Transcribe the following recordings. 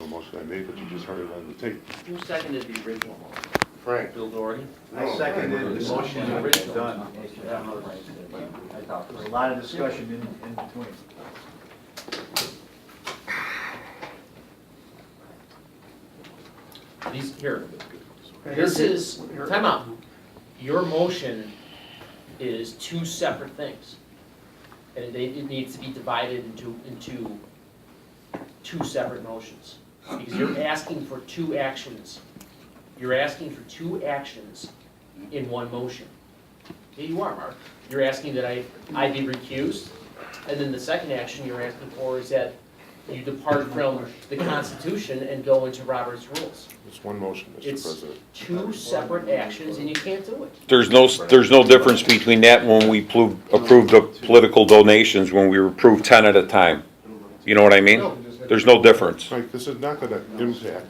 motion I made, but you just heard it on the tape. Who seconded the original motion? Frank. Bill Doherty? I seconded the motion that was done. Yeah. There was a lot of discussion in between. This is, time out. Your motion is two separate things. And it needs to be divided into two separate motions. Because you're asking for two actions. You're asking for two actions in one motion. Yeah, you are, Mark. You're asking that I be recused, and then the second action you're asking for is that you depart from the Constitution and go into Robert's rules. It's one motion, Mr. It's President. two separate actions, and you can't do it. There's no difference between that and when we approved the political donations, when we approved 10 at a time. You know what I mean? There's no difference. Frank, this is not gonna impact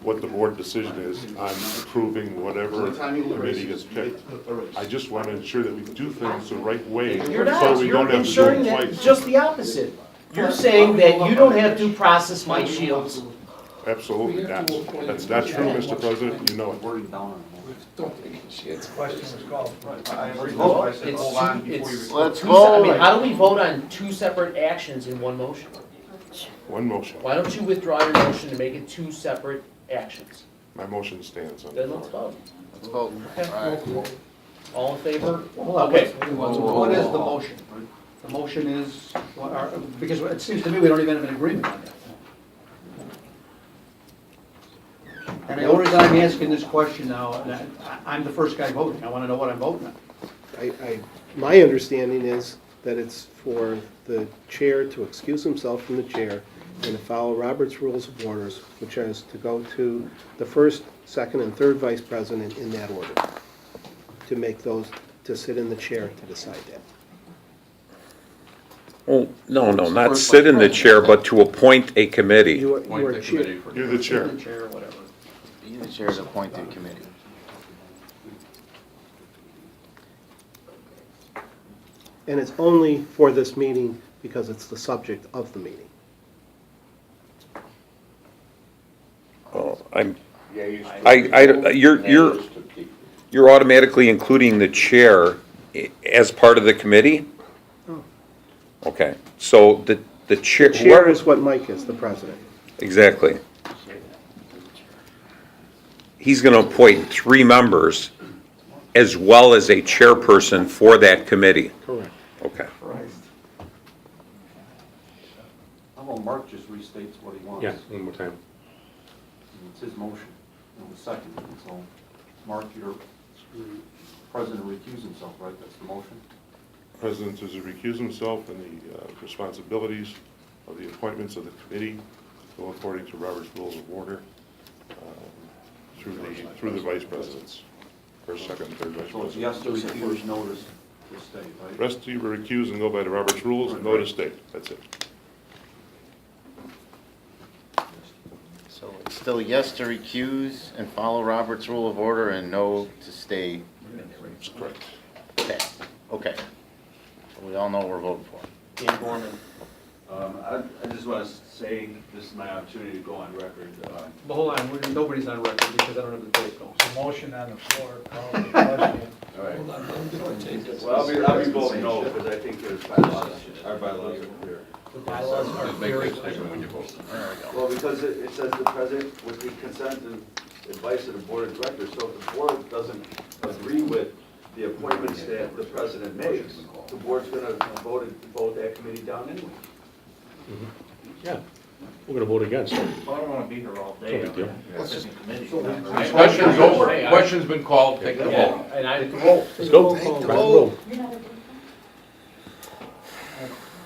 what the board decision is on approving whatever committee gets picked. I just want to ensure that we do things the right way. You're So not, we you're don't have to do ensuring it that, twice. just the opposite. You're saying that you don't have due process, Mike Shields. Absolutely not. That's not true, Mr. President, you know it. Question was called. Let's vote. I mean, how do we vote on two separate actions in one motion? One motion. Why don't you withdraw your motion to make it two separate actions? My motion stands on the Then let's floor. vote. Vote. All in favor? Hold on, Okay. what is the motion? The motion is, because it seems to me we don't even have an agreement on that. And the only reason I'm asking this question now, and I'm the first guy voting, I want to know what I'm voting on. My understanding is that it's for the chair to excuse himself from the chair and to follow Robert's Rules of Orders, which is to go to the first, second, and third vice president in that order, to make those, to sit in the chair to decide that. Oh, no, not sit in the chair, but to appoint a committee. You are chair. You're the chair. The chair or whatever. Be the chair to appoint the committee. And it's only for this meeting because it's the subject of the meeting. Oh, you're automatically including the chair as part of the committee? Oh. Okay, so the chair. The chair is what Mike is, the president. Exactly. He's going to appoint 3 members as well as a chairperson for that committee. Correct. Okay. How about Mark just restates what he wants? Yeah, one more time. It's his motion, and the second, so, Mark, your president recuse himself, right? That's the motion? President is to recuse himself and the responsibilities of the appointments of the committee go according to Robert's Rules of Order through the vice presidents, first, second, and third vice So it's presidents. yes to recuse, notice to stay, right? Rest of you will recuse and go by the Robert's Rules and no to state. That's it. So it's still yes to recuse and follow Robert's Rule of Order and no to stay. That's correct. Okay. So we all know what we're voting for. Dan Gorman. I just want to say, this is my opportunity to go on record. But hold on, nobody's on record because I don't have the tape going. Motion on the floor, call the question. All right. Well, I'll be voting no, because I think there's bylaws, our bylaws are clear. The bylaws are very clear. Well, because it says the president with the consent and advice of the board of directors, so if the board doesn't agree with the appointments that the president makes, the board's gonna vote that committee down anyway. Yeah, we're gonna vote against it. Well, I don't want to be here all day. No big deal. Discussion's over, question's been called, take the vote. Yeah, and I roll. Let's go. Take the vote.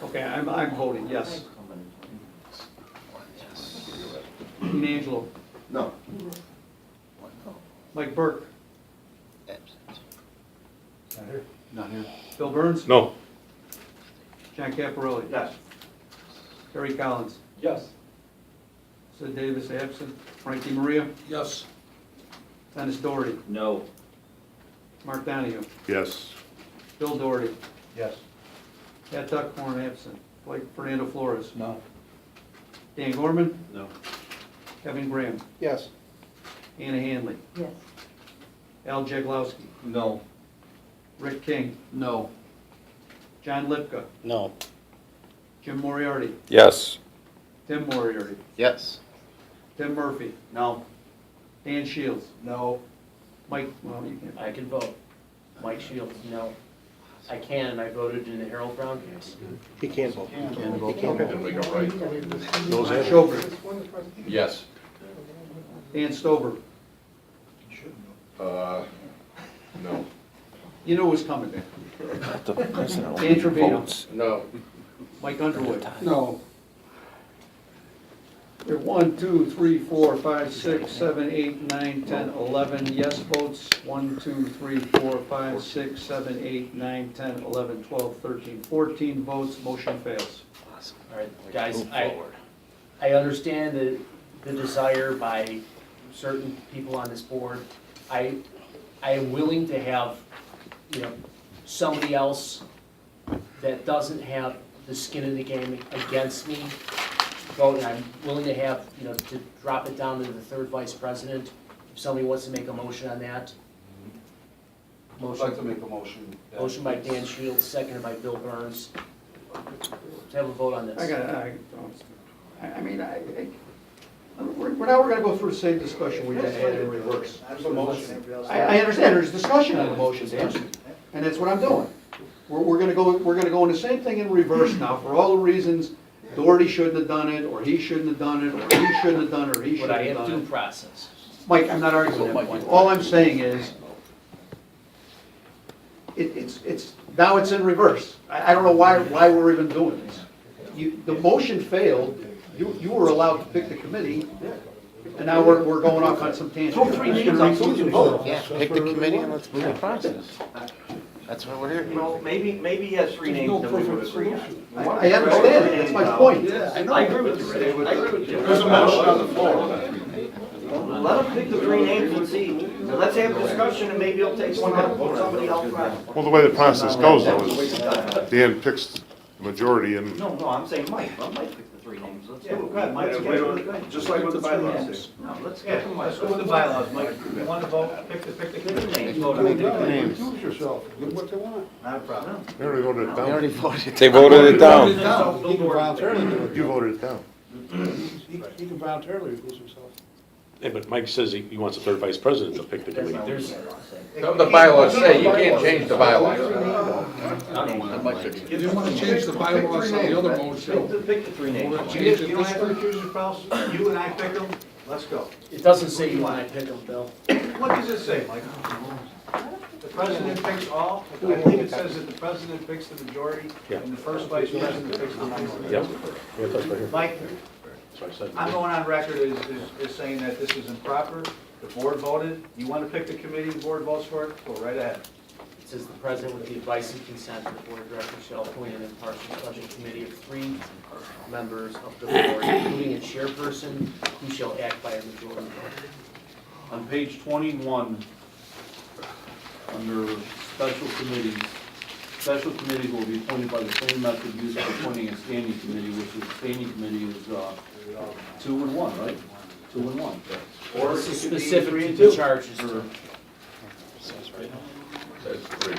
Okay, I'm voting yes. Dean Angelo. No. Mike Burke. Not here. Bill Burns. No. John Caparelli. Yes. Terry Collins. Yes. Sid Davis absent. Frank DeMaria. Yes. Dennis Doherty. No. Mark Donahue. Yes. Bill Doherty. Yes. Pat Duckhorn absent. Blake Fernando Flores. No. Dan Gorman. No. Kevin Graham, Yes. Anna Hanley, Yes. Al Jaglowski, No. Rick King, No. John Lipka, No. Jim Moriarty, Yes. Tim Moriarty, Yes. Tim Murphy, No. Dan Shields, No. Mike, well, you can't. I can vote. Mike Shields, no. I can, and I voted in the Harold Brown case. He can't vote. Then we go right. Ron Schober, Yes. Dan Stover. No. You knew it was coming there. The president Dan Trevino, votes. No. Mike Underwood. No. There are 1, 2, 3, 4, 5, 6, 7, 8, 9, 10, 11 yes votes. 1, 2, 3, 4, 5, 6, 7, 8, 9, 10, 11, 12, 13, 14 votes. Motion fails. All right, guys, I understand the desire by certain people on this board. I am willing to have, somebody else that doesn't have the skin in the game against me vote, and I'm willing to have, to drop it down to the third vice president. If somebody wants to make a motion on that. I'd like to make a motion. Motion by Dan Shields, seconded by Bill Burns. Let's have a vote on this. We're gonna go through the same discussion we just had in reverse. I understand, there's discussion on the motion, Dan, and that's what I'm doing. We're gonna go in the same thing in reverse now, for all the reasons Doherty shouldn't have done it, or he shouldn't have done it, or he shouldn't have done it, or he But shouldn't I have have done due it. process. Mike, I'm not arguing that point. All I'm saying is, it's, now it's in reverse. I don't know why we're even doing this. The motion failed, you were allowed to pick the committee, and now we're going off on some tangent. Throw three names out so we can vote. Yeah, pick the committee and let's move the process. That's what we're here. Maybe he has three names that we would agree on. I understand it, that's my point. I agree with you, Ray. I agree with you. There's a motion on the floor. Let him pick the three names and see. Let's have a discussion and maybe he'll take one out, vote somebody else out. Well, the way the process goes though is Dan picks the majority and No, I'm saying Mike. Let Mike pick the three names. Let's do it. Mike's really good. Just like with the bylaws. No, let's get him. Let's go with the bylaws, Mike. You want to vote, pick the committee names. Vote on it. Names. yourself. Get what they want. Not a problem. they already voted it We already down. voted. They voted it down. He can voluntarily do it. You voted it down. He can voluntarily recuse himself. Yeah, but Mike says he wants a third vice president to pick the committee. There's, The bylaws say, you can't change the bylaws. You didn't want to change the bylaws on the other motion. Pick the three names. Change it You don't have to recuse yourself, you and I pick them, let's go. it doesn't say you want to pick them, Bill. What does it say, Mike? The president picks all, I believe it says that the president picks the majority, and the first vice president picks the minority. Yep. Yeah, that's right here. Mike, That's what I said. I'm going on record as saying that this is improper, the board voted, you want to pick the committee, the board votes for it, go right ahead. It says the president with the advice and consent of the board of directors shall appoint an impartial budget committee of 3 members of the board, including a chairperson who shall act by a majority vote. On page 21, under special committees will be appointed by the same method used for appointing a standing committee, which is, standing committee is 2 and 1, right? 2 and 1. Or This is it could be specific 3 to and the 2. charges.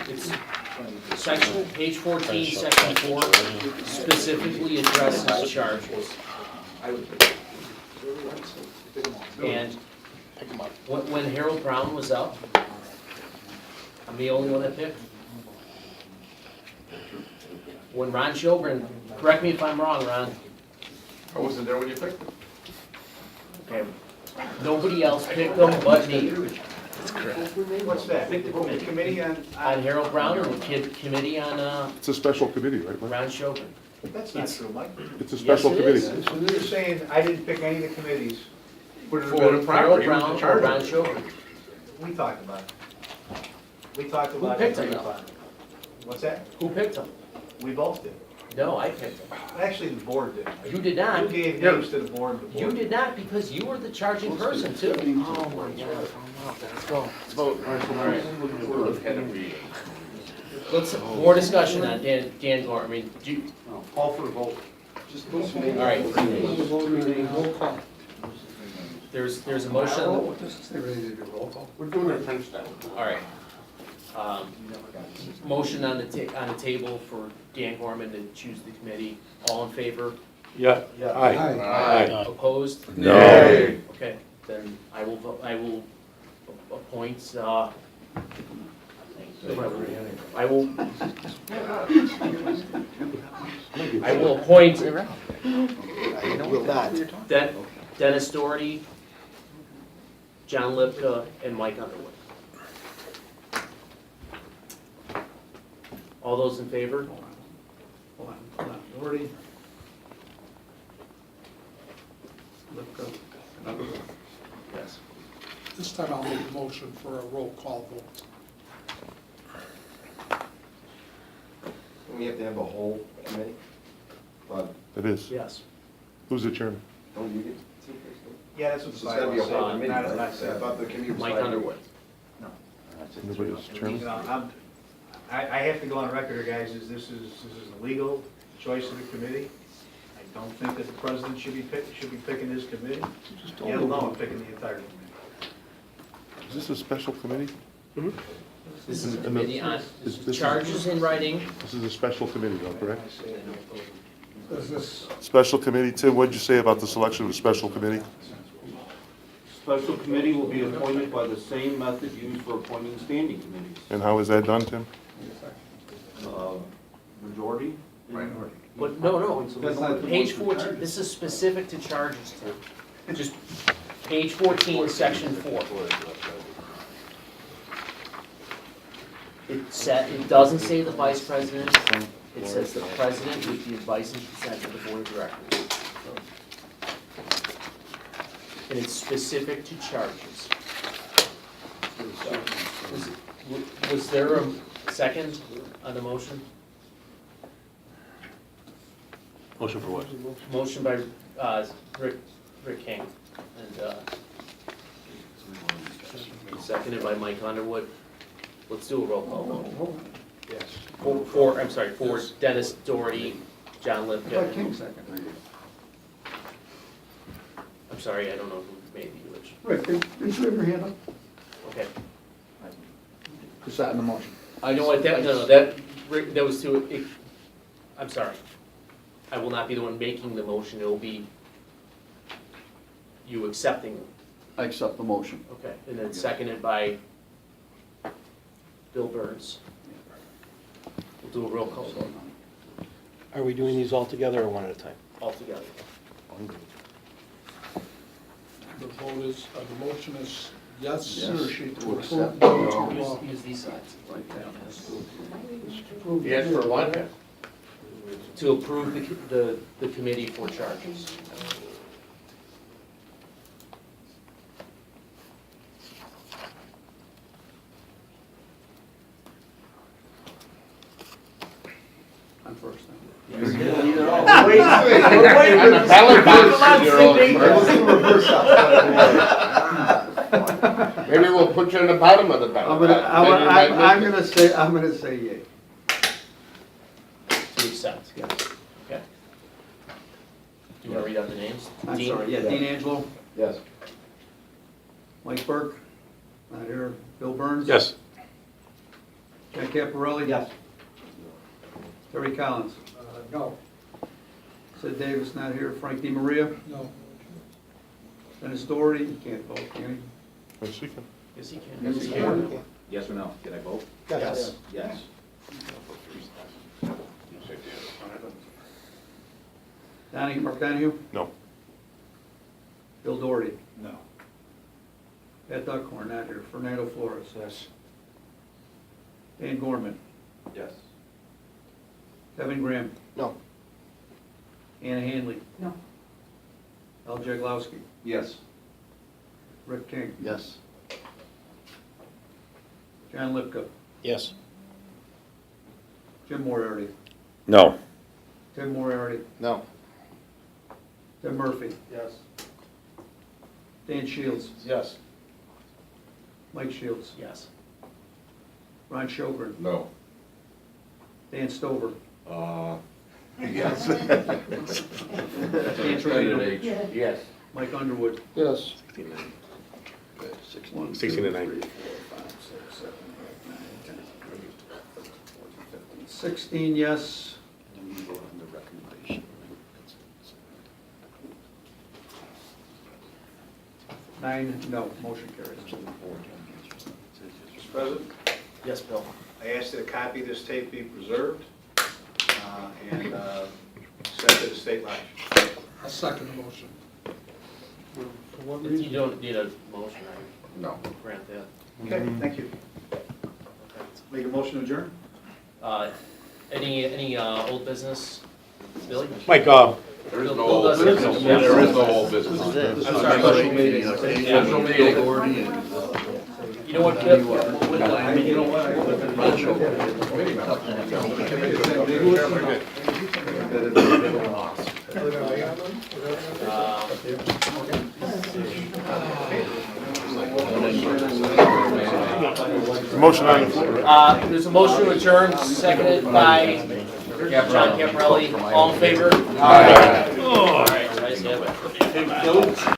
It's section, page 14, section 4, specifically addresses charges. And when Harold Brown was up, I'm the only one that picked. When Ron Shilburn, correct me if I'm wrong, Ron, I wasn't there when you picked it. okay, nobody else picked them but me. What's that? Pick the committee on. On Harold Brown and the committee on It's a special committee, right, Mike? Ron Shilburn. That's not true, Mike. It's a special Yes, it committee. is. So you're saying I didn't pick any of the committees, Would have For been a Harold property, Brown or Ron Shilburn. we talked about it. We talked about picked it. them? What's that? Who picked them? We both did. No, I picked them. Actually, the board did. You did You not. gave names to the board, the You board. did not because you were the charging person too. Oh my God. Let's go. Let's vote. Let's, more discussion on Dan Gore. I mean, Call for a vote. all right. there's a Oh, motion, what does it say, ready to do roll call? We're doing it French style. all right. Motion on the table for Dan Gorman to choose the committee. All in favor? Yeah, aye. Aye. Opposed? No. Okay, then I will appoint, I will appoint Will not. Dennis Doherty, John Lipka, and Mike Underwood. All those in favor? Hold on, Doherty. Lipka, and Underwood. Yes. This time I'll make a motion for a roll call vote. We have to have a whole committee? But It is. Yes. Who's the chairman? don't you get? Yeah, that's what It's the gotta be a bylaws whole say. committee, Not right? as I thought the committee was. Mike five. Underwood. Nobody's You chairman? know, I have to go on record here, guys, this is a legal choice of the committee. I don't think that the president should be picking his committee, let alone picking the entire committee. Is this a special committee? This is a And committee on is this- charges in writing. This is a special committee though, correct? Does this, Special committee, Tim, what'd you say about the selection of a special committee? Special committee will be appointed by the same method used for appointing standing committees. And how is that done, Tim? Majority? But no, page 14, this is specific to charges, Tim. Just page 14, section 4. It doesn't say the vice president, it says the president with the advice and consent of the board of directors. And it's specific to charges. Was there a second on the motion? Motion for what? Motion by Rick King, and seconded by Mike Underwood. Let's do a roll call vote. Yes. For Dennis Doherty, John But Lipka. King second. I'm sorry, I don't know who made the which. Rick, did you have your hand up? Okay. Is that in the motion? I know what that was too, I'm sorry. I will not be the one making the motion, it will be you accepting. I accept the motion. Okay, and then seconded by Bill Burns. We'll do a roll call vote Are we doing these all together or one at a time? altogether. the vote is, the motion is yes, Yes. to Yes. approve, Use these sides. Yes, for what? To approve the committee for charges. I'm first then. On the ballot box, you're all first. Maybe we'll put you in the bottom of the ballot. I'm gonna say yay. To accept. Yes. Okay. Do you want to read out the names? I'm Dean? sorry, yeah, Dean Angelo, Yes. Mike Burke, not here, Bill Burns. Yes. Ken Caparelli. Yes. Terry Collins. no, Sid Davis, not here, Frank DiMaria, no, Dennis Doherty, you can't vote, can Yes, you can. Yes, he can. Yes, he can. Yes or no? Can I vote? Yes. Yes. you? Mark Donahue, No. Bill Doherty, No. Pat Duckhorn, not here, Fernando Flores. Yes. Dan Gorman, Yes. Kevin Graham, No. Anna Hanley, no, Al Jaglowski, Yes. Rick King, Yes. John Lipka, Yes. Jim Moriarty, No. Tim Moriarty, No. Tim Murphy, Yes. Dan Shields, Yes. Mike Shields, Yes. Ron Schogren, No. Dan Stover, Yes. Dan Trevino, Yes. Mike Underwood. Yes. 16 to 9. 16 yes. 9 no. Motion carries. Mr. President, Yes, Bill. I asked that a copy of this tape be preserved and sent to the state lodge. A second motion. For what You reason? don't need a motion, right? No. Grant that. Okay, thank you. Make a motion to adjourn? Any old business? Billy? Mike, Bill There is does no old it. business. Yeah. There is no old business. I'm sorry. Special meeting. You know what, Bill? You know what? Motion on the floor. There's a motion to adjourn, seconded by John Caparelli. All in favor? All right, guys, have it.